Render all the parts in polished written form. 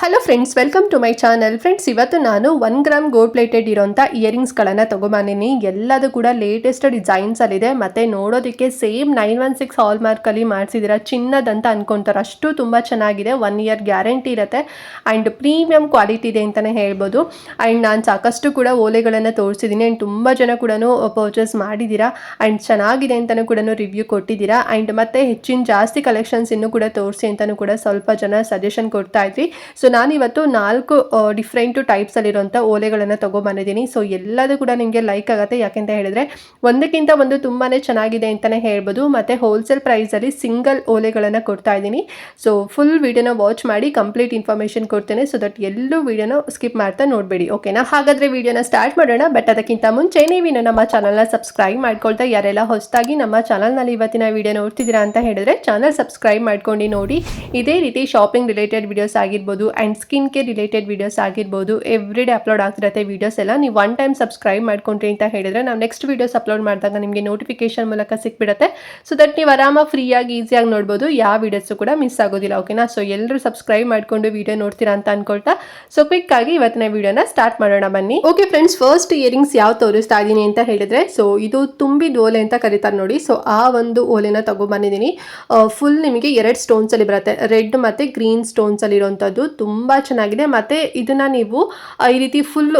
Hello friends, welcome to my channel. Friends, ಇವತ್ತು ನಾನು 1 gram gold plated ಇರೋಂಥ ಇಯರಿಂಗ್ಸ್ಗಳನ್ನು ತೊಗೊಬಂದಿನಿ. ಎಲ್ಲದು ಕೂಡ ಲೇಟೆಸ್ಟ್ ಡಿಸೈನ್ಸಲ್ಲಿದೆ ಮತ್ತು ನೋಡೋದಕ್ಕೆ ಸೇಮ್ 916 ಹಾಲ್ ಮಾರ್ಕಲ್ಲಿ ಮಾಡಿಸಿದ್ದೀರ ಚಿನ್ನದಂತ ಅನ್ಕೊತಾರೆ. ಅಷ್ಟು ತುಂಬ ಚೆನ್ನಾಗಿದೆ. 1 ಇಯರ್ ಗ್ಯಾರಂಟಿ ಇರುತ್ತೆ ಆ್ಯಂಡ್ ಪ್ರೀಮಿಯಂ ಕ್ವಾಲಿಟಿ ಇದೆ ಅಂತಲೇ ಹೇಳ್ಬೋದು. ಆ್ಯಂಡ್ ನಾನು ಸಾಕಷ್ಟು ಕೂಡ ಓಲೆಗಳನ್ನು ತೋರಿಸಿದ್ದೀನಿ ಆ್ಯಂಡ್ ತುಂಬ ಜನ ಕೂಡ ಪರ್ಚೇಸ್ ಮಾಡಿದ್ದೀರಾ ಆ್ಯಂಡ್ ಚೆನ್ನಾಗಿದೆ ಅಂತಲೂ ಕೂಡ ರಿವ್ಯೂ ಕೊಟ್ಟಿದ್ದೀರಾ. ಆ್ಯಂಡ್ ಮತ್ತು ಹೆಚ್ಚಿನ ಜಾಸ್ತಿ ಕಲೆಕ್ಷನ್ಸ್ ಇನ್ನೂ ಕೂಡ ತೋರಿಸಿ ಅಂತಲೂ ಕೂಡ ಸ್ವಲ್ಪ ಜನ ಸಜೆಷನ್ ಕೊಡ್ತಾ ಇದ್ರಿ. ಸೊ ನಾನಿವತ್ತು 4 ಡಿಫ್ರೆಂಟು ಟೈಪ್ಸಲ್ಲಿರುವಂಥ ಓಲೆಗಳನ್ನು ತೊಗೊಬಂದಿದ್ದೀನಿ. ಸೊ ಎಲ್ಲದೂ ಕೂಡ ನಿಮಗೆ ಲೈಕ್ ಆಗುತ್ತೆ. ಯಾಕೆಂತ ಹೇಳಿದರೆ ಒಂದಕ್ಕಿಂತ ಒಂದು ತುಂಬಾ ಚೆನ್ನಾಗಿದೆ ಅಂತಲೇ ಹೇಳ್ಬೋದು. ಮತ್ತು ಹೋಲ್ಸೇಲ್ ಪ್ರೈಸಲ್ಲಿ ಸಿಂಗಲ್ ಓಲೆಗಳನ್ನು ಕೊಡ್ತಾ ಇದ್ದೀನಿ. ಸೊ ಫುಲ್ ವೀಡಿಯೋನ ವಾಚ್ ಮಾಡಿ ಕಂಪ್ಲೀಟ್ ಇನ್ಫಾರ್ಮೇಷನ್ ಕೊಡ್ತೇನೆ. ಸೊ ದಟ್ ಎಲ್ಲೂ ವೀಡಿಯೋನ ಸ್ಕಿಪ್ ಮಾಡ್ತಾ ನೋಡಬೇಡಿ. ಓಕೆನಾ? ಹಾಗಾದರೆ ವೀಡಿಯೋನ ಸ್ಟಾರ್ಟ್ ಮಾಡೋಣ. ಬಟ್ ಅದಕ್ಕಿಂತ ಮುಂಚೆ ನೀವಿನ್ನು ನಮ್ಮ ಚಾನಲ್ನ ಸಬ್ಸ್ಕ್ರೈಬ್ ಮಾಡ್ಕೊಳ್ತಾ ಯಾರೆಲ್ಲ ಹೊಸದಾಗಿ ನಮ್ಮ ಚಾನಲ್ನಲ್ಲಿ ಇವತ್ತಿನ ವೀಡಿಯೋ ನೋಡ್ತಿದ್ದೀರಾ ಅಂತ ಹೇಳಿದ್ರೆ ಚಾನಲ್ ಸಬ್ಸ್ಕ್ರೈಬ್ ಮಾಡ್ಕೊಂಡು ನೋಡಿ. ಇದೇ ರೀತಿ ಶಾಪಿಂಗ್ ರಿಲೇಟೆಡ್ ವಿಡಿಯೋಸ್ ಆಗಿರ್ಬೋದು and skin care related videos ಆಗಿರ್ಬೋದು, ಎವ್ರಿ ಡೇ ಅಪ್ಲೋಡ್ ಆಗ್ತಿರುತ್ತೆ ವೀಡಿಯೋಸ್ ಎಲ್ಲ. ನೀವು ಒನ್ ಟೈಮ್ ಸಬ್ಸ್ಕ್ರೈಬ್ ಮಾಡ್ಕೊಂಡ್ರಿ ಅಂತ ಹೇಳಿದ್ರೆ ನಾವು ನೆಕ್ಸ್ಟ್ ವೀಡಿಯೋಸ್ ಅಪ್ಲೋಡ್ ಮಾಡಿದಾಗ ನಿಮಗೆ ನೋಟಿಫಿಕೇಶನ್ ಮೂಲಕ ಸಿಕ್ಬಿಡುತ್ತೆ. ಸೊ ದಟ್ ನೀವು ಆರಾಮಾಗಿ ಫ್ರೀಯಾಗಿ ಈಸಿಯಾಗಿ ನೋಡ್ಬೋದು, ಯಾವ ವೀಡಿಯೋಸು ಕೂಡ ಮಿಸ್ ಆಗೋದಿಲ್ಲ. ಓಕೆನಾ? ಸೊ ಎಲ್ಲರೂ ಸಬ್ಸ್ಕ್ರೈಬ್ ಮಾಡ್ಕೊಂಡು ವೀಡಿಯೋ ನೋಡ್ತೀರಾ ಅಂತ ಅನ್ಕೊಳ್ತಾ ಸೊ ಕ್ವಿಕ್ ಆಗಿ ಇವತ್ತಿನ ವೀಡಿಯೋನ ಸ್ಟಾರ್ಟ್ ಮಾಡೋಣ ಬನ್ನಿ. ಓಕೆ ಫ್ರೆಂಡ್ಸ್, ಫಸ್ಟ್ ಇಯರಿಂಗ್ಸ್ ಯಾವ ತೋರಿಸ್ತಾ ಇದ್ದೀನಿ ಅಂತ ಹೇಳಿದ್ರೆ, ಸೊ ಇದು ತುಂಬಿದ ಓಲೆ ಅಂತ ಕರೀತಾರೆ ನೋಡಿ. ಸೊ ಆ ಒಂದು ಓಲೆನ ತಗೊಬಂದಿದ್ದೀನಿ. ಫುಲ್ ನಿಮಗೆ 2 ಸ್ಟೋನ್ಸ್ ಅಲ್ಲಿ ಬರುತ್ತೆ, ರೆಡ್ ಮತ್ತು ಗ್ರೀನ್ ಸ್ಟೋನ್ಸ್ ಅಲ್ಲಿ ಇರುವಂಥದ್ದು. ತುಂಬ ಚೆನ್ನಾಗಿದೆ. ಮತ್ತು ಇದನ್ನು ನೀವು ಈ ರೀತಿ ಫುಲ್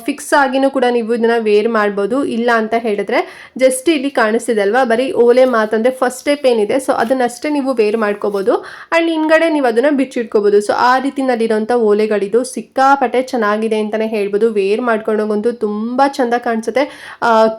ಫಿಕ್ಸ್ ಆಗಿನೂ ಕೂಡ ನೀವು ಇದನ್ನು ವೇರ್ ಮಾಡ್ಬೋದು. ಇಲ್ಲ ಅಂತ ಹೇಳಿದ್ರೆ ಜಸ್ಟ್ ಇಲ್ಲಿ ಕಾಣಿಸ್ತಿದೆ ಅಲ್ವಾ, ಬರೀ ಓಲೆ ಮಾತಂದರೆ ಫಸ್ಟ್ ಸ್ಟೆಪ್ ಏನಿದೆ ಸೊ ಅದನ್ನಷ್ಟೇ ನೀವು ವೇರ್ ಮಾಡ್ಕೋಬೋದು ಆ್ಯಂಡ್ ಹಿಂಗಡೆ ನೀವು ಅದನ್ನು ಬಿಚ್ಚಿಟ್ಕೋಬೋದು. ಸೊ ಆ ರೀತಿನಲ್ಲಿರೋಂಥ ಓಲೆಗಳಿದು ಸಿಕ್ಕಾಪಟ್ಟೆ ಚೆನ್ನಾಗಿದೆ ಅಂತಲೇ ಹೇಳ್ಬೋದು. ವೇರ್ ಮಾಡ್ಕೊಂಡೋಗಂತೂ ತುಂಬ ಚೆಂದ ಕಾಣಿಸುತ್ತೆ,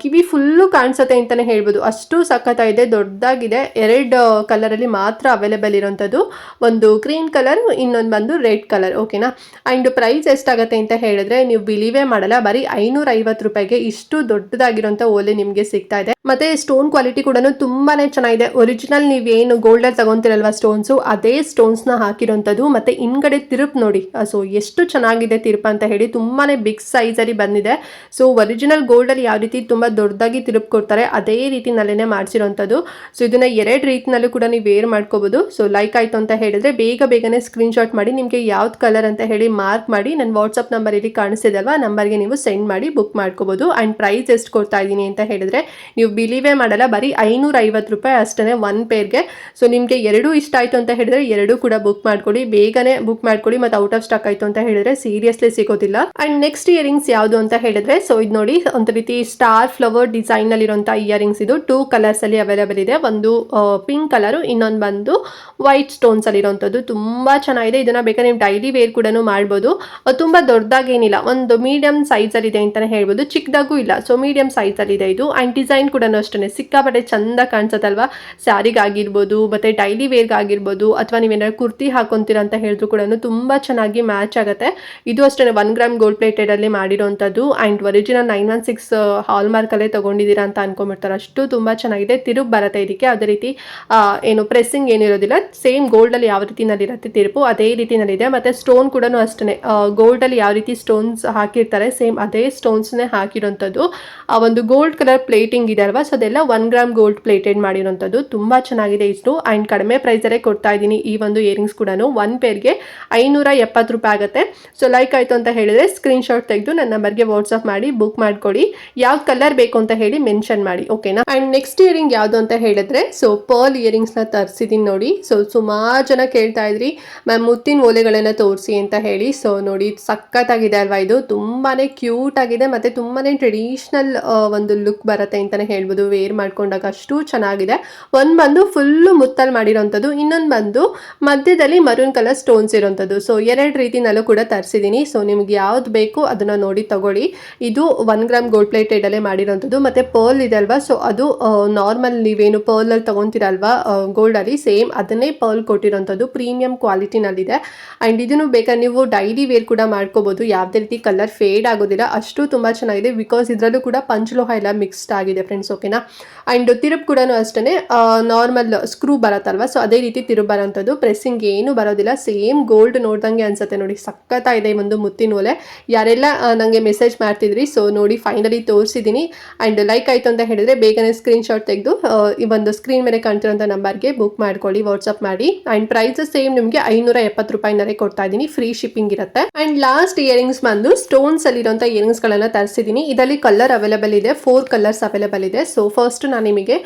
ಕಿವಿ ಫುಲ್ಲು ಕಾಣಿಸುತ್ತೆ ಅಂತಲೇ ಹೇಳ್ಬೋದು. ಅಷ್ಟು ಸಖತ್ತಾಗಿದೆ, ದೊಡ್ಡದಾಗಿದೆ. 2 ಕಲರಲ್ಲಿ ಮಾತ್ರ ಅವೈಲೇಬಲ್ ಇರೋಂಥದ್ದು, ಒಂದು ಗ್ರೀನ್ ಕಲರ್, ಇನ್ನೊಂದು ಬಂದು ರೆಡ್ ಕಲರ್. ಓಕೆನಾ? ಆ್ಯಂಡ್ ಪ್ರೈಸ್ ಎಷ್ಟಾಗುತ್ತೆ ಅಂತ ಹೇಳಿದ್ರೆ ನೀವು ಬಿಲೀವೇ ಮಾಡಲ್ಲ, ಬರೀ 550 ರೂಪಾಯಿಗೆ ಇಷ್ಟು ದೊಡ್ಡದಾಗಿರೋಂಥ ಓಲೆ ನಿಮಗೆ ಸಿಗ್ತಾ ಇದೆ. ಮತ್ತು ಸ್ಟೋನ್ ಕ್ವಾಲಿಟಿ ಕೂಡ ತುಂಬಾ ಚೆನ್ನಾಗಿದೆ. ಒರಿಜಿನಲ್ ನೀವೇನು ಗೋಲ್ಡಲ್ಲಿ ತಗೊತಿರಲ್ವ ಸ್ಟೋನ್ಸು, ಅದೇ ಸ್ಟೋನ್ಸ್ನ ಹಾಕಿರೋಂಥದ್ದು. ಮತ್ತು ಹಿಂಗಡೆ ತಿರುಪ್ ನೋಡಿ, ಸೊ ಎಷ್ಟು ಚೆನ್ನಾಗಿದೆ ತಿರುಪ್ ಅಂತ ಹೇಳಿ. ತುಂಬಾ ಬಿಗ್ ಸೈಜಲ್ಲಿ ಬಂದಿದೆ. ಸೊ ಒರಿಜಿನಲ್ ಗೋಲ್ಡಲ್ಲಿ ಯಾವ ರೀತಿ ತುಂಬ ದೊಡ್ಡದಾಗಿ ತಿರುಪ್ ಕೊಡ್ತಾರೆ ಅದೇ ರೀತಿನಲ್ಲೇ ಮಾಡಿಸಿರೋಂಥದ್ದು. ಸೊ ಇದನ್ನು 2 ರೀತಿನಲ್ಲೂ ಕೂಡ ನೀವು ವೇರ್ ಮಾಡ್ಕೋಬೋದು. ಸೊ ಲೈಕ್ ಆಯಿತು ಅಂತ ಹೇಳಿದ್ರೆ ಬೇಗನೆ ಸ್ಕ್ರೀನ್ಶಾಟ್ ಮಾಡಿ ನಿಮಗೆ ಯಾವ್ದು ಕಲರ್ ಅಂತ ಹೇಳಿ ಮಾರ್ಕ್ ಮಾಡಿ ನನ್ನ ವಾಟ್ಸಪ್ ನಂಬರ್ ಇಲ್ಲಿ ಕಾಣಿಸ್ತಿದೆ ಅಲ್ವಾ, ನಂಬರ್ಗೆ ನೀವು ಸೆಂಡ್ ಮಾಡಿ ಬುಕ್ ಮಾಡ್ಕೋಬೋದು. ಆ್ಯಂಡ್ ಪ್ರೈಸ್ ಎಷ್ಟು ಕೊಡ್ತಾ ಇದ್ದೀನಿ ಅಂತ ಹೇಳಿದ್ರೆ ನೀವು ಬಿಲೀವೇ ಮಾಡಲ್ಲ, ಬರೀ 550 ರೂಪಾಯಿ ಅಷ್ಟೇ 1 ಪೇರ್ಗೆ. ಸೊ ನಿಮಗೆ 2 ಇಷ್ಟ ಆಯಿತು ಅಂತ ಹೇಳಿದ್ರೆ 2 ಕೂಡ ಬುಕ್ ಮಾಡ್ಕೊಳ್ಳಿ, ಬೇಗನೆ ಬುಕ್ ಮಾಡ್ಕೊಳ್ಳಿ. ಮತ್ತು ಔಟ್ ಆಫ್ ಸ್ಟಾಕ್ ಆಯಿತು ಅಂತ ಹೇಳಿದ್ರೆ ಸೀರಿಯಸ್ಲಿ ಸಿಗೋದಿಲ್ಲ. ಆ್ಯಂಡ್ ನೆಕ್ಸ್ಟ್ ಇಯರಿಂಗ್ಸ್ ಯಾವುದು ಅಂತ ಹೇಳಿದ್ರೆ, ಸೊ ಇದು ನೋಡಿ ಒಂದು ರೀತಿ ಸ್ಟಾರ್ ಫ್ಲವರ್ ಡಿಸೈನಲ್ಲಿರುವಂಥ ಇಯರಿಂಗ್ಸ್. ಇದು 2 ಕಲರ್ಸಲ್ಲಿ ಅವೈಲೇಬಲ್ ಇದೆ, ಒಂದು ಪಿಂಕ್ ಕಲರು, ಇನ್ನೊಂದು ಬಂದು ವೈಟ್ ಸ್ಟೋನ್ಸಲ್ಲಿರೋಂಥದ್ದು. ತುಂಬ ಚೆನ್ನಾಗಿದೆ. ಇದನ್ನು ಬೇಕಾದ್ರೆ ನೀವು ಡೈಲಿ ವೇರ್ ಕೂಡ ಮಾಡ್ಬೋದು. ತುಂಬ ದೊಡ್ಡದಾಗೇನಿಲ್ಲ, ಒಂದು ಮೀಡಿಯಂ ಸೈಜಲ್ಲಿದೆ ಅಂತಲೇ ಹೇಳ್ಬೋದು, ಚಿಕ್ಕದಾಗೂ ಇಲ್ಲ. ಸೊ ಮೀಡಿಯಂ ಸೈಜಲ್ಲಿದೆ ಇದು. ಆ್ಯಂಡ್ ಡಿಸೈನ್ ಕೂಡ ಅಷ್ಟೇ ಸಿಕ್ಕಾಪಟ್ಟೆ ಚೆಂದ ಕಾಣಿಸುತ್ತಲ್ವಾ, ಸ್ಯಾರಿಗಾಗಿರ್ಬೋದು ಮತ್ತು ಡೈಲಿ ವೇರ್ಗಾಗಿರ್ಬೋದು, ಅಥವಾ ನೀವೇನಾದ್ರು ಕುರ್ತಿ ಹಾಕೊತೀರ ಅಂತ ಹೇಳಿದ್ರು ಕೂಡ ತುಂಬ ಚೆನ್ನಾಗಿ ಮ್ಯಾಚ್ ಆಗುತ್ತೆ. ಇದು ಅಷ್ಟೇ 1 ಗ್ರಾಮ್ ಗೋಲ್ಡ್ ಪ್ಲೇಟೆಡಲ್ಲಿ ಮಾಡಿರೋಂಥದ್ದು. ಆ್ಯಂಡ್ ಒರಿಜಿನಲ್ 916 ಹಾಲ್ ಮಾರ್ಕಲ್ಲೇ ತೊಗೊಂಡಿದ್ದೀರಾ ಅಂತ ಅನ್ಕೊಂಬಿಡ್ತಾರೆ, ಅಷ್ಟು ತುಂಬ ಚೆನ್ನಾಗಿದೆ. ತಿರುಪು ಬರುತ್ತೆ ಇದಕ್ಕೆ, ಅದೇ ರೀತಿ ಏನು ಪ್ರೆಸ್ಸಿಂಗ್ ಏನಿರೋದಿಲ್ಲ, ಸೇಮ್ ಗೋಲ್ಡಲ್ಲಿ ಯಾವ ರೀತಿನಲ್ಲಿರುತ್ತೆ ತಿರುಪು ಅದೇ ರೀತಿನಲ್ಲಿದೆ. ಮತ್ತು ಸ್ಟೋನ್ ಕೂಡ ಅಷ್ಟೇ ಗೋಲ್ಡಲ್ಲಿ ಯಾವ ರೀತಿ ಸ್ಟೋನ್ಸ್ ಹಾಕಿರ್ತಾರೆ ಸೇಮ್ ಅದೇ ಸ್ಟೋನ್ಸ್ನೇ ಹಾಕಿರೋಂಥದ್ದು. ಆ ಒಂದು ಗೋಲ್ಡ್ ಕಲರ್ ಪ್ಲೇಟಿಂಗ್ ಇದೆ ಅಲ್ವಾ, ಸೊ ಅದೆಲ್ಲ 1 ಗ್ರಾಮ್ ಗೋಲ್ಡ್ ಪ್ಲೇಟೆಡ್ ಮಾಡಿರೋಂಥದ್ದು. ತುಂಬ ಚೆನ್ನಾಗಿದೆ ಇಷ್ಟು. ಆ್ಯಂಡ್ ಕಡಿಮೆ ಪ್ರೈಸಲ್ಲೇ ಕೊಡ್ತಾ ಇದ್ದೀನಿ ಈ ಒಂದು ಇಯರಿಂಗ್ಸ್ ಕೂಡ. 1 ಪೇರ್ಗೆ 570 ರೂಪಾಯಿ ಆಗುತ್ತೆ. ಸೊ ಲೈಕ್ ಆಯಿತು ಅಂತ ಹೇಳಿದ್ರೆ ಸ್ಕ್ರೀನ್ಶಾಟ್ ತೆಗೆದು ನನ್ನ ನಂಬರ್ಗೆ ವಾಟ್ಸಪ್ ಮಾಡಿ ಬುಕ್ ಮಾಡ್ಕೊಳ್ಳಿ. ಯಾವ ಕಲರ್ ಬೇಕು ಅಂತ ಹೇಳಿ ಮೆನ್ಷನ್ ಮಾಡಿ. ಓಕೆನಾ? ಆ್ಯಂಡ್ ನೆಕ್ಸ್ಟ್ ಇಯರಿಂಗ್ ಯಾವುದು ಅಂತ ಹೇಳಿದ್ರೆ, ಸೊ ಪರ್ಲ್ ಇಯರಿಂಗ್ಸ್ನ ತರಿಸಿದ್ದೀನಿ ನೋಡಿ. ಸೊ ಸುಮಾರು ಜನ ಕೇಳ್ತಾ ಇದ್ರಿ ಮ್ಯಾಮ್ ಮುತ್ತಿನ ಓಲೆಗಳನ್ನು ತೋರಿಸಿ ಅಂತ ಹೇಳಿ. ಸೊ ನೋಡಿ ಸಖತ್ತಾಗಿದೆ ಅಲ್ವಾ, ಇದು ತುಂಬಾ ಕ್ಯೂಟ್ ಆಗಿದೆ ಮತ್ತು ತುಂಬಾ ಟ್ರೆಡಿಷ್ನಲ್ ಒಂದು ಲುಕ್ ಬರುತ್ತೆ ಅಂತಲೇ ಹೇಳ್ಬೋದು ವೇರ್ ಮಾಡ್ಕೊಂಡಾಗ. ಅಷ್ಟು ಚೆನ್ನಾಗಿದೆ. ಒಂದು ಬಂದು ಫುಲ್ಲು ಮುತ್ತಲ್ಲಿ ಮಾಡಿರೋಂಥದ್ದು, ಇನ್ನೊಂದು ಬಂದು ಮಧ್ಯದಲ್ಲಿ ಮರೂನ್ ಕಲರ್ ಸ್ಟೋನ್ಸ್ ಇರೋಂಥದ್ದು. ಸೊ 2 ರೀತಿನಲ್ಲೂ ಕೂಡ ತರಿಸಿದ್ದೀನಿ. ಸೊ ನಿಮ್ಗೆ ಯಾವ್ದು ಬೇಕು ಅದನ್ನು ನೋಡಿ ತಗೊಳ್ಳಿ. ಇದು 1 ಗ್ರಾಮ್ ಗೋಲ್ಡ್ ಪ್ಲೇಟೆಡಲ್ಲೇ ಮಾಡಿರೋಂಥದ್ದು. ಮತ್ತು ಪರ್ಲ್ ಇದೆ ಅಲ್ವಾ, ಸೊ ಅದು ನಾರ್ಮಲ್ ನೀವೇನು ಪರ್ಲಲ್ಲಿ ತೊಗೊತೀರಲ್ವಾ ಗೋಲ್ಡಲ್ಲಿ, ಸೇಮ್ ಅದನ್ನೇ ಪರ್ಲ್ ಕೊಟ್ಟಿರೋಂಥದ್ದು, ಪ್ರೀಮಿಯಂ ಕ್ವಾಲಿಟಿನಲ್ಲಿದೆ. ಆ್ಯಂಡ್ ಇದನ್ನು ಬೇಕಾದ್ರೆ ನೀವು ಡೈಲಿ ವೇರ್ ಕೂಡ ಮಾಡ್ಕೋಬೋದು, ಯಾವುದೇ ರೀತಿ ಕಲರ್ ಫೇಡ್ ಆಗೋದಿಲ್ಲ, ಅಷ್ಟು ತುಂಬ ಚೆನ್ನಾಗಿದೆ. ಬಿಕಾಸ್ ಇದರಲ್ಲೂ ಕೂಡ ಪಂಚಲೋಹ ಎಲ್ಲ ಮಿಕ್ಸ್ಡ್ ಆಗಿದೆ ಫ್ರೆಂಡ್ಸ್. ಓಕೆನಾ? ಆ್ಯಂಡ್ ತಿರುಪು ಕೂಡ ಅಷ್ಟೇ ನಾರ್ಮಲ್ ಸ್ಕ್ರೂ ಬರುತ್ತಲ್ವ, ಸೊ ಅದೇ ರೀತಿ ತಿರುಪು ಬರೋಂಥದ್ದು, ಪ್ರೆಸ್ಸಿಂಗ್ ಏನು ಬರೋದಿಲ್ಲ, ಸೇಮ್ ಗೋಲ್ಡ್ ನೋಡ್ದಂಗೆ ಅನ್ಸುತ್ತೆ ನೋಡಿ. ಸಖತ್ತಾಗಿದೆ ಒಂದು ಮುತ್ತಿನ ಓಲೆ. ಯಾರೆಲ್ಲ ನನಗೆ ಮೆಸೇಜ್ ಮಾಡ್ತಿದ್ರಿ, ಸೊ ನೋಡಿ ಫೈನಲಿ ತೋರಿಸಿದ್ದೀನಿ. ಆ್ಯಂಡ್ ಲೈಕ್ ಆಯಿತು ಅಂತ ಹೇಳಿದ್ರೆ ಬೇಗನೆ ಸ್ಕ್ರೀನ್ಶಾಟ್ ತೆಗೆದು ಈ ಒಂದು ಸ್ಕ್ರೀನ್ ಮೇಲೆ ಕಾಣ್ತಿರೋಂಥ ನಂಬರ್ಗೆ ಬುಕ್ ಮಾಡ್ಕೊಳ್ಳಿ, ವಾಟ್ಸಪ್ ಮಾಡಿ. ಆ್ಯಂಡ್ ಪ್ರೈಸಸ್ ಸೇಮ್ ನಿಮಗೆ 570 ರೂಪಾಯಿನಲ್ಲೇ ಕೊಡ್ತಾ ಇದ್ದೀನಿ, ಫ್ರೀ ಶಿಪ್ಪಿಂಗ್ ಇರುತ್ತೆ. ಅಂಡ್ ಲಾಸ್ಟ್ ಇಯರಿಂಗ್ಸ್ ಬಂದು ಸ್ಟೋನ್ಸ್ ಅಲ್ಲಿ ಇರುವಂತ ಇಯರಿಂಗ್ಸ್ ಗಳನ್ನ ತರಿಸಿದ್ದೀನಿ. ಇದರಲ್ಲಿ ಕಲರ್ ಅವೈಲೇಬಲ್ ಇದೆ, 4 ಕಲರ್ಸ್ ಅವೈಲೇಬಲ್ ಇದೆ. ಸೊ ಫಸ್ಟ್ ನಾನು ನಿಮಗೆ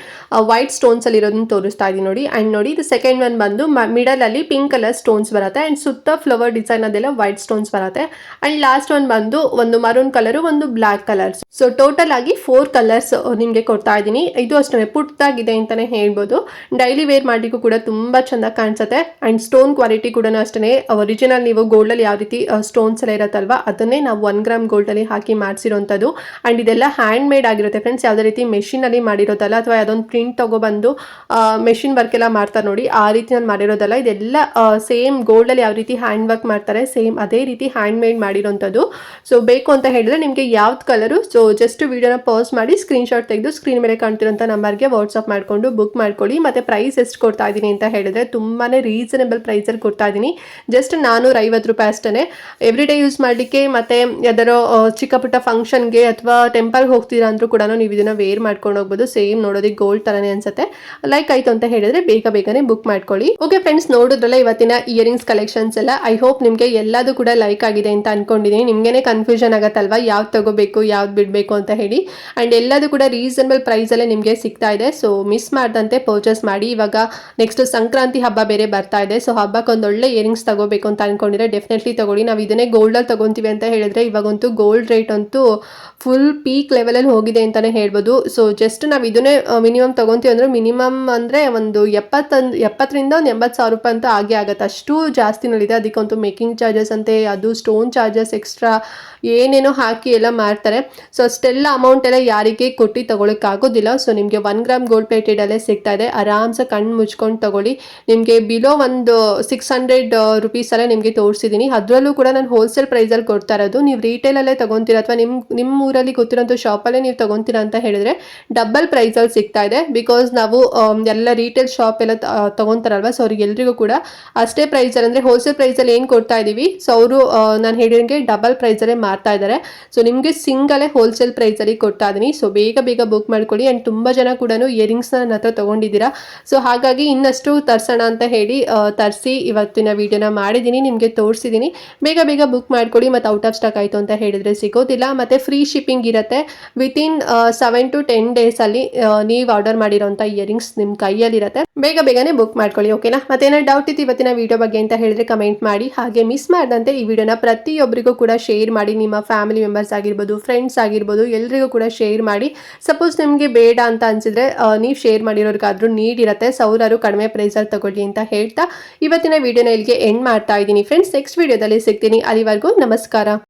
ವೈಟ್ ಸ್ಟೋನ್ಸ್ ಅಲ್ಲಿ ಇರೋದನ್ನ ತೋರಿಸ್ತಾ ಇದ್ದೀನಿ ನೋಡಿ. ಅಂಡ್ ನೋಡಿ ಇದು ಸೆಕೆಂಡ್ ಒನ್ ಬಂದು ಮಿಡಲ್ ಅಲ್ಲಿ ಪಿಂಕ್ ಕಲರ್ ಸ್ಟೋನ್ಸ್ ಬರುತ್ತೆ ಅಂಡ್ ಸುತ್ತ ಫ್ಲವರ್ ಡಿಸೈನ್ ಅದೆಲ್ಲ ವೈಟ್ ಸ್ಟೋನ್ಸ್ ಬರುತ್ತೆ. ಅಂಡ್ ಲಾಸ್ಟ್ ಒನ್ ಬಂದು ಒಂದು ಮರೂನ್ ಕಲರ್, ಒಂದು ಬ್ಲಾಕ್ ಕಲರ್ಸ್. ಸೊ ಟೋಟಲ್ ಆಗಿ 4 ಕಲರ್ಸ್ ನಿಮಗೆ ಕೊಡ್ತಾ ಇದ್ದೀನಿ. ಇದು ಅಷ್ಟೇ ಪುಟ್ಟದಾಗಿದೆ ಅಂತಾನೆ ಹೇಳ್ಬೋದು. ಡೈಲಿ ವೇರ್ ಮಾಡ್ಲಿಕ್ಕೂ ಕೂಡ ತುಂಬಾ ಚಂದ ಕಾಣಿಸುತ್ತೆ. ಅಂಡ್ ಸ್ಟೋನ್ ಕ್ವಾಲಿಟಿ ಕೂಡ ಅಷ್ಟೇ ಒರಿಜಿನಲ್, ನೀವು ಗೋಲ್ಡ್ ಅಲ್ಲಿ ಯಾವ ರೀತಿ ಸ್ಟೋನ್ಸ್ ಎಲ್ಲ ಇರುತ್ತಲ್ವಾ ಅದನ್ನೇ ನಾವು 1 ಗ್ರಾಮ್ ಗೋಲ್ಡ್ ಅಲ್ಲಿ ಹಾಕಿ ಮಾಡಿಸಿರೋಂಥದ್ದು. ಅಂಡ್ ಇದೆಲ್ಲ ಹ್ಯಾಂಡ್ ಮೇಡ್ ಆಗಿರುತ್ತೆ ಫ್ರೆಂಡ್ಸ್, ಯಾವುದೇ ರೀತಿ ಮೆಷಿನ್ ಅಲ್ಲಿ ಮಾಡಿರೋದಲ್ಲ ಅಥವಾ ಯಾವುದೊಂದು ಪ್ರಿಂಟ್ ತಗೊಬಂದು ಮೆಷಿನ್ ವರ್ಕ್ ಎಲ್ಲ ಮಾಡ್ತಾರೆ ನೋಡಿ ಆ ರೀತಿ ನಾನು ಮಾಡಿರೋದಲ್ಲ. ಇದೆಲ್ಲ ಸೇಮ್ ಗೋಲ್ಡ್ ಅಲ್ಲಿ ಯಾವ ರೀತಿ ಹ್ಯಾಂಡ್ ವರ್ಕ್ ಮಾಡ್ತಾರೆ ಸೇಮ್ ಅದೇ ರೀತಿ ಹ್ಯಾಂಡ್ ಮೇಡ್ ಮಾಡಿರೋಂಥದ್ದು. ಸೊ ಬೇಕು ಅಂತ ಹೇಳಿದ್ರೆ ನಿಮಗೆ ಯಾವ್ದು ಕಲರು, ಸೊ ಜಸ್ಟ್ ವಿಡಿಯೋನ ಪಾಸ್ ಮಾಡಿ ಸ್ಕ್ರೀನ್ ಶಾಟ್ ತೆಗೆದು ಸ್ಕ್ರೀನ್ ಮೇಲೆ ಕಾಣ್ತಿರೋಂಥ ನಂಬರ್ಗೆ ವಾಟ್ಸ್ಆಪ್ ಮಾಡ್ಕೊಂಡು ಬುಕ್ ಮಾಡ್ಕೊಳ್ಳಿ. ಮತ್ತೆ ಪ್ರೈಸ್ ಎಷ್ಟು ಕೊಡ್ತಾ ಇದ್ದೀನಿ ಅಂತ ಹೇಳಿದ್ರೆ ತುಂಬಾನೇ ರೀಸನಬಲ್ ಪ್ರೈಸ್ ಅಲ್ಲಿ ಕೊಡ್ತಾ ಇದ್ದೀನಿ. ಜಸ್ಟ್ 450 ರೂಪಾಯಿ ಅಷ್ಟೇ. ಎವ್ರಿ ಡೇ ಯೂಸ್ ಮಾಡಲಿಕ್ಕೆ ಮತ್ತೆ ಯಾವ್ದಾರೋ ಚಿಕ್ಕ ಪುಟ್ಟ ಫಂಕ್ಷನ್ಗೆ ಅಥವಾ ಟೆಂಪಲ್ಗೆ ಹೋಗ್ತೀರಾ ಅಂದ್ರೂ ಕೂಡ ನೀವು ಇದನ್ನ ವೇರ್ ಮಾಡ್ಕೊಂಡು ಹೋಗ್ಬೋದು. ಸೇಮ್ ನೋಡೋದಕ್ಕೆ ಗೋಲ್ಡ್ ತರನೇ ಅನ್ಸುತ್ತೆ. ಲೈಕ್ ಆಯ್ತು ಅಂತ ಹೇಳಿದ್ರೆ ಬೇಗನೆ ಬುಕ್ ಮಾಡ್ಕೊಳ್ಳಿ. ಓಕೆ ಫ್ರೆಂಡ್ಸ್, ನೋಡಿದ್ರಲ್ಲ ಇವತ್ತಿನ ಇಯರಿಂಗ್ಸ್ ಕಲೆಕ್ಷನ್ಸ್ ಎಲ್ಲ. ಐ ಹೋಪ್ ನಿಮಗೆ ಎಲ್ಲದೂ ಕೂಡ ಲೈಕ್ ಆಗಿದೆ ಅಂತ ಅನ್ಕೊಂಡಿದ್ದೀನಿ. ನಿಮ್ಗೇನೆ ಕನ್ಫ್ಯೂಷನ್ ಆಗತ್ತಲ್ವಾ ಯಾವ್ದು ತಗೋಬೇಕು ಯಾವ್ದು ಬಿಡಬೇಕು ಅಂತ ಹೇಳಿ. ಅಂಡ್ ಎಲ್ಲದೂ ಕೂಡ ರೀಸನಬಲ್ ಪ್ರೈಸ್ ಅಲ್ಲೇ ನಿಮಗೆ ಸಿಗ್ತಾ ಇದೆ. ಸೊ ಮಿಸ್ ಮಾಡ್ದಂತೆ ಪರ್ಚೇಸ್ ಮಾಡಿ. ಇವಾಗ ನೆಕ್ಸ್ಟ್ ಸಂಕ್ರಾಂತಿ ಹಬ್ಬ ಬೇರೆ ಬರ್ತಾ ಇದೆ. ಸೊ ಹಬ್ಬಕ್ಕೆ ಒಂದೊಳ್ಳೆ ಇಯರಿಂಗ್ಸ್ ತಗೋಬೇಕು ಅಂತ ಅನ್ಕೊಂಡಿದ್ರೆ ಡೆಫಿನೆಟ್ಲಿ ತಗೊಳ್ಳಿ. ನಾವು ಇದನ್ನೇ ಗೋಲ್ಡಲ್ಲಿ ತಗೊಂತೀವಿ ಅಂತ ಹೇಳಿದ್ರೆ ಇವಾಗಂತೂ ಗೋಲ್ಡ್ ರೇಟ್ ಅಂತೂ ಫುಲ್ ಪೀಕ್ ಲೆವೆಲಲ್ಲಿ ಹೋಗಿದೆ ಅಂತಾನೆ ಹೇಳ್ಬೋದು. ಸೊ ಜಸ್ಟ್ ನಾವು ಇದನ್ನೇ ಮಿನಿಮಮ್ ತಗೊಂತೀವಿ ಅಂದ್ರೆ ಮಿನಿಮಮ್ ಅಂದ್ರೆ ಒಂದು 70ರಿಂದ ಒಂದು 80,000 ರೂಪಾಯಿ ಅಂತ ಆಗೇ ಆಗುತ್ತೆ. ಅಷ್ಟು ಜಾಸ್ತಿನಲ್ಲಿದೆ. ಅದಕ್ಕಂತೂ ಮೇಕಿಂಗ್ ಚಾರ್ಜಸ್ ಅಂತೆ, ಅದು ಸ್ಟೋನ್ ಚಾರ್ಜಸ್ ಎಕ್ಸ್ಟ್ರಾ ಏನೇನೋ ಹಾಕಿ ಎಲ್ಲ ಮಾಡ್ತಾರೆ. ಸೊ ಅಷ್ಟೆಲ್ಲ ಅಮೌಂಟ್ ಎಲ್ಲ ಯಾರಿಗೆ ಕೊಟ್ಟು ತಗೊಳಕ್ಕಾಗೋದಿಲ್ಲ. ಸೊ ನಿಮಗೆ 1 ಗ್ರಾಮ್ ಗೋಲ್ಡ್ ಪ್ಲೇಟೆಡ್ ಅಲ್ಲೇ ಸಿಗ್ತಾ ಇದೆ. ಆರಾಮ್ಸೆ ಕಣ್ಣು ಮುಚ್ಕೊಂಡು ತಗೊಳ್ಳಿ. ನಿಮಗೆ ಬಿಲೋ ಒಂದು 600 ರುಪೀಸ್ ಅಲ್ಲೇ ನಿಮಗೆ ತೋರಿಸಿದ್ದೀನಿ. ಅದರಲ್ಲೂ ಕೂಡ ನಾನು ಹೋಲ್ಸೇಲ್ ಪ್ರೈಸಲ್ಲಿ ಕೊಡ್ತಾ ಇರೋದು. ನೀವು ರಿಟೇಲಲ್ಲೇ ತಗೊಂತೀರ ಅಥವಾ ನಿಮ್ಮ ಊರಲ್ಲಿ ಗೊತ್ತಿರೋಂಥ ಶಾಪಲ್ಲೇ ನೀವು ತಗೊಂತೀರಾ ಅಂತ ಹೇಳಿದ್ರೆ ಡಬಲ್ ಪ್ರೈಸಲ್ಲಿ ಸಿಗ್ತಾ ಇದೆ. ಬಿಕಾಸ್ ನಾವು ಎಲ್ಲ ರಿಟೇಲ್ ಶಾಪ್ ಎಲ್ಲ ತಗೊಂತಾರಲ್ವ, ಸೊ ಅವ್ರಿಗೆಲ್ರಿಗೂ ಕೂಡ ಅಷ್ಟೇ ಪ್ರೈಸಲ್ಲಿ ಅಂದರೆ ಹೋಲ್ಸೇಲ್ ಪ್ರೈಸಲ್ಲಿ ಏನು ಕೊಡ್ತಾ ಇದ್ದೀವಿ ಸೊ ಅವರು ನಾನು ಹೇಳಿದಂಗೆ ಡಬಲ್ ಪ್ರೈಸಲ್ಲೇ ಮಾರ್ತಾ ಇದ್ದಾರೆ. ಸೊ ನಿಮಗೆ ಸಿಂಗಲೇ ಹೋಲ್ಸೇಲ್ ಪ್ರೈಸಲ್ಲಿ ಕೊಡ್ತಾ ಇದ್ದೀನಿ. ಸೊ ಬೇಗ ಬುಕ್ ಮಾಡ್ಕೊಳ್ಳಿ. ಆ್ಯಂಡ್ ತುಂಬ ಜನ ಕೂಡ ಇಯರಿಂಗ್ಸ್ನ ನನ್ನ ಹತ್ರ ತೊಗೊಂಡಿದ್ದೀರಾ. ಸೊ ಹಾಗಾಗಿ ಇನ್ನಷ್ಟು ತರಿಸೋಣ ಅಂತ ಹೇಳಿ ತರಿಸಿ ಇವತ್ತಿನ ವಿಡಿಯೋನ ಮಾಡಿದ್ದೀನಿ, ನಿಮಗೆ ತೋರಿಸಿದ್ದೀನಿ. ಬೇಗ ಬುಕ್ ಮಾಡ್ಕೊಳ್ಳಿ. ಮತ್ತು ಔಟ್ ಆಫ್ ಸ್ಟಾಕ್ ಆಯಿತು ಅಂತ ಹೇಳಿದರೆ ಸಿಗೋದಿಲ್ಲ. ಮತ್ತು ಫ್ರೀ ಶಿಪ್ಪಿಂಗ್ ಇರುತ್ತೆ. ವಿತಿನ್ 7 to 10 ಡೇಸಲ್ಲಿ ನೀವು ಆರ್ಡರ್ ಮಾಡಿರೋಂಥ ಇಯರಿಂಗ್ಸ್ ನಿಮ್ಮ ಕೈಯಲ್ಲಿರುತ್ತೆ. ಬೇಗನೆ ಬುಕ್ ಮಾಡ್ಕೊಳ್ಳಿ. ಓಕೆನಾ? ಮತ್ತೇನಾದ್ರು ಡೌಟ್ ಇತ್ತು ಇವತ್ತಿನ ವಿಡಿಯೋ ಬಗ್ಗೆ ಅಂತ ಹೇಳಿದ್ರೆ ಕಮೆಂಟ್ ಮಾಡಿ. ಹಾಗೆ ಮಿಸ್ ಮಾಡದಂತೆ ಈ ವಿಡಿಯೋನ ಪ್ರತಿಯೊಬ್ಬರಿಗೂ ಕೂಡ ಶೇರ್ ಮಾಡಿ. ನಿಮ್ಮ ಫ್ಯಾಮಿಲಿ ಮೆಂಬರ್ಸ್ ಆಗಿರ್ಬೋದು, ಫ್ರೆಂಡ್ಸ್ ಆಗಿರ್ಬೋದು, ಎಲ್ರಿಗೂ ಕೂಡ ಶೇರ್ ಮಾಡಿ. ಸಪೋಸ್ ನಿಮಗೆ ಬೇಡ ಅಂತ ಅನ್ಸಿದ್ರೆ ನೀವು ಶೇರ್ ಮಾಡಿರೋರ್ಗಾದ್ರೂ ನೀಡಿರುತ್ತೆ. ಸೊ ಅವರಾರು ಕಡಿಮೆ ಪ್ರೈಸಲ್ಲಿ ತಗೊಳ್ಳಿ ಅಂತ ಹೇಳ್ತಾ ಇವತ್ತಿನ ವಿಡಿಯೋನ ಇಲ್ಲಿಗೆ ಎಂಡ್ ಮಾಡ್ತಾ ಇದ್ದೀನಿ ಫ್ರೆಂಡ್ಸ್. ನೆಕ್ಸ್ಟ್ ವಿಡಿಯೋದಲ್ಲಿ ಸಿಗ್ತೀನಿ. ಅಲ್ಲಿವರೆಗೂ ನಮಸ್ಕಾರ.